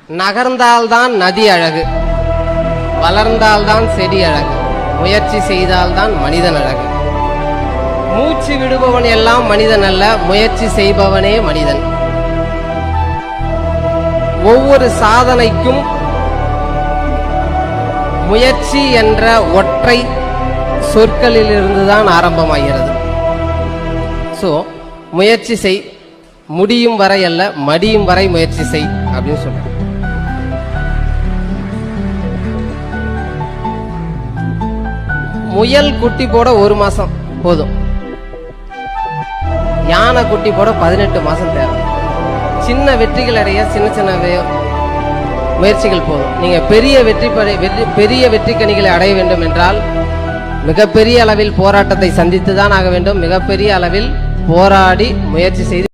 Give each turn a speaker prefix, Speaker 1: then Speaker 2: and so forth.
Speaker 1: நகர்ந்தால்தான் நதி அழகு, வளர்ந்தால்தான் செடி அழகு, முயற்சி செய்தால்தான் மனிதன் அழகு. மூச்சு விடுபவன் எல்லாம் மனிதன் அல்ல, முயற்சி செய்பவனே மனிதன். ஒவ்வொரு சாதனைக்கும் முயற்சி என்ற ஒற்றை சொற்களிலிருந்துதான் ஆரம்பமாகிறது. ஸோ முயற்சி செய், முடியும் வரை அல்ல மடியும் வரை முயற்சி செய் அப்படின்னு சொல்றேன். முயல் குட்டி போட 1 மாசம் போதும், யானை குட்டி போட 18 மாசம் தேவை. சின்ன வெற்றிகள் அடைய சின்ன சின்ன முயற்சிகள் போதும். நீங்க பெரிய வெற்றி கனிகளை அடைய வேண்டும் என்றால் மிகப்பெரிய அளவில் போராட்டத்தை சந்தித்துதான் ஆக வேண்டும். மிகப்பெரிய அளவில் போராடி முயற்சி செய்து